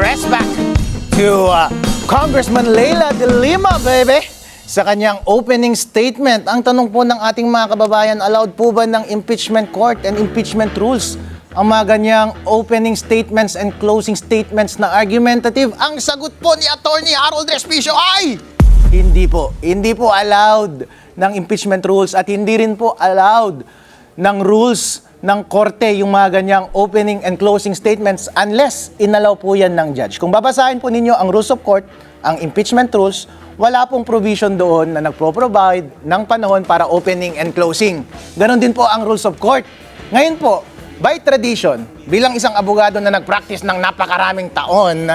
press back to Congressman Leila de Lima, baby. Sa kanyang opening statement, ang tanong po ng ating mga kababayan, allowed po ba ng impeachment court and impeachment rules ang mga ganyang opening statements and closing statements na argumentative? Ang sagot po ni Attorney Harold Respicio ay hindi po. Hindi po allowed ng impeachment rules at hindi rin po allowed ng rules ng korte yung mga ganyang opening and closing statements unless inalaw po yan ng judge. Kung babasahin po ninyo ang rules of court, ang impeachment rules, wala pong provision doon na nagpro-provide ng panahon para opening and closing. Ganon din po ang rules of court. Ngayon po, by tradition, bilang isang abogado na nag-practice ng napakaraming taon,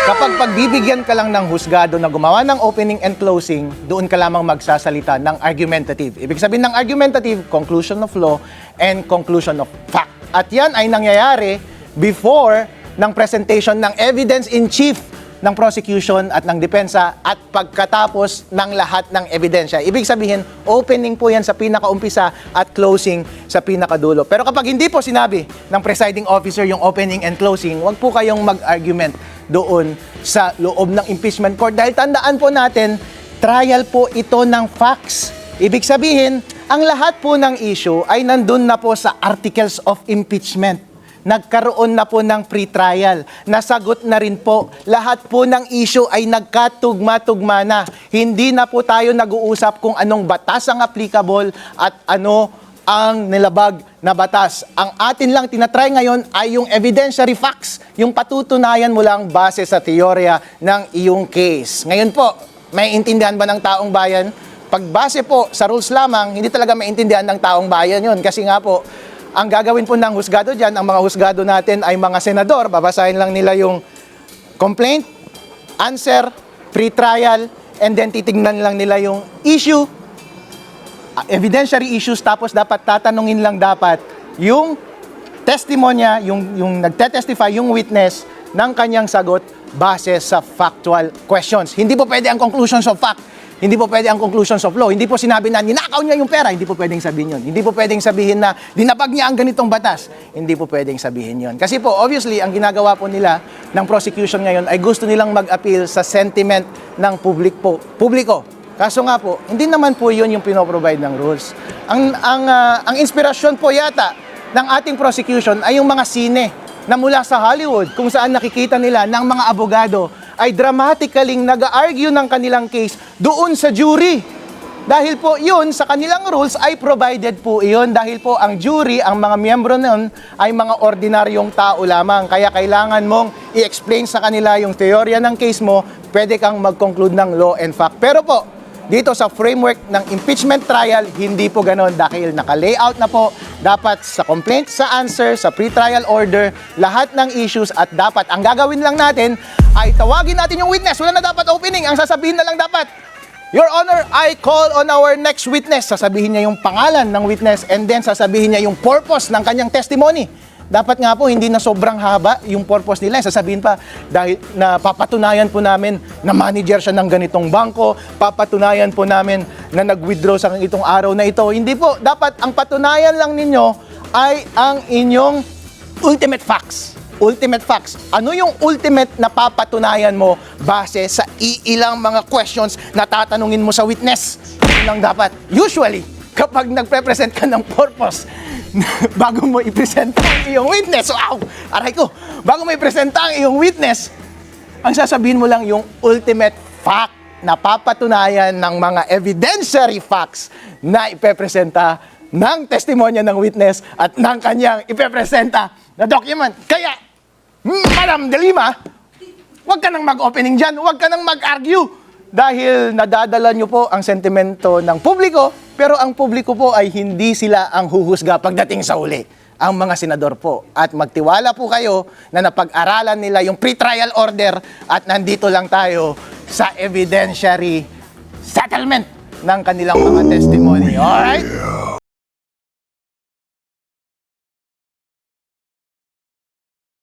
kapag pagbibigyan ka lang ng husgado na gumawa ng opening and closing, doon ka lamang magsasalita ng argumentative. Ibig sabihin ng argumentative, conclusion of law and conclusion of fact. At yan ay nangyayari before ng presentation ng evidence in chief ng prosecution at ng depensa at pagkatapos ng lahat ng ebidensya. Ibig sabihin, opening po yan sa pinakaumpisa at closing sa pinakadulo. Pero kapag hindi po sinabi ng presiding officer yung opening and closing, wag po kayong mag-argument doon sa loob ng impeachment court. Dahil tandaan po natin, trial po ito ng facts. Ibig sabihin, ang lahat po ng issue ay nandun na po sa articles of impeachment. Nagkaroon na po ng pre-trial. Nasagot na rin po. Lahat po ng issue ay nagkatugma-tugma na. Hindi na po tayo nag-uusap kung anong batas ang applicable at ano ang nilabag na batas. Ang atin lang tinatry ngayon ay yung evidentiary facts, yung patutunayan mo lang base sa teorya ng iyong case. Ngayon po, may intindihan ba ng taong bayan? Pag base po sa rules lamang, hindi talaga maintindihan ng taong bayan yun. Kasi nga po, ang gagawin po ng husgado dyan, ang mga husgado natin ay mga senador. Babasahin lang nila yung complaint, answer, pre-trial, and then titignan lang nila yung issue, evidentiary issues, tapos dapat tatanungin lang dapat yung testimonya, yung nagte-testify, yung witness ng kanyang sagot base sa factual questions. Hindi po pwede ang conclusions of fact. Hindi po pwede ang conclusions of law. Hindi po sinabi na ninakaw niya yung pera. Hindi po pwedeng sabihin yun. Hindi po pwedeng sabihin na dinapag niya ang ganitong batas. Hindi po pwedeng sabihin yun. Kasi po, obviously, ang ginagawa po nila ng prosecution ngayon ay gusto nilang mag-appeal sa sentiment ng publiko. Kaso nga po, hindi naman po yun yung pinoprovide ng rules. Ang inspirasyon po yata ng ating prosecution ay yung mga sine na mula sa Hollywood kung saan nakikita nila ng mga abogado ay dramatically nag-argue ng kanilang case doon sa jury. Dahil po yun, sa kanilang rules ay provided po yun. Dahil po ang jury, ang mga miyembro nun ay mga ordinaryong tao lamang. Kaya kailangan mong i-explain sa kanila yung teorya ng case mo, pwede kang mag-conclude ng law and fact. Pero po, dito sa framework ng impeachment trial, hindi po ganon dahil naka-layout na po dapat sa complaint, sa answer, sa pre-trial order, lahat ng issues at dapat ang gagawin lang natin ay tawagin natin yung witness. Wala na dapat opening, ang sasabihin na lang dapat, Your Honor, I call on our next witness. Sasabihin niya yung pangalan ng witness and then sasabihin niya yung purpose ng kanyang testimony. Dapat nga po, hindi na sobrang haba yung purpose nila. Sasabihin pa, dahil na papatunayan po namin na manager siya ng ganitong bangko, papatunayan po namin na nag-withdraw sa itong araw na ito. Hindi po, dapat ang patunayan lang ninyo ay ang inyong ultimate facts. Ultimate facts. Ano yung ultimate na papatunayan mo base sa iilang mga questions na tatanungin mo sa witness? Yun lang dapat. Usually, kapag nagpe-present ka ng purpose, bago mo i-presenta ang iyong witness, wow! Aray ko! Bago mo i-presenta ang iyong witness, ang sasabihin mo lang yung ultimate fact na papatunayan ng mga evidentiary facts na ipepresenta ng testimonya ng witness at ng kanyang ipepresenta na document. Kaya, Madam de Lima, huwag ka nang mag-opening dyan, huwag ka nang mag-argue dahil nadadala nyo po ang sentimento ng publiko, pero ang publiko po ay hindi sila ang huhusga pagdating sa uli. Ang mga senador po. At magtiwala po kayo na napag-aralan nila yung pre-trial order at nandito lang tayo sa evidentiary settlement ng kanilang mga testimony. Alright?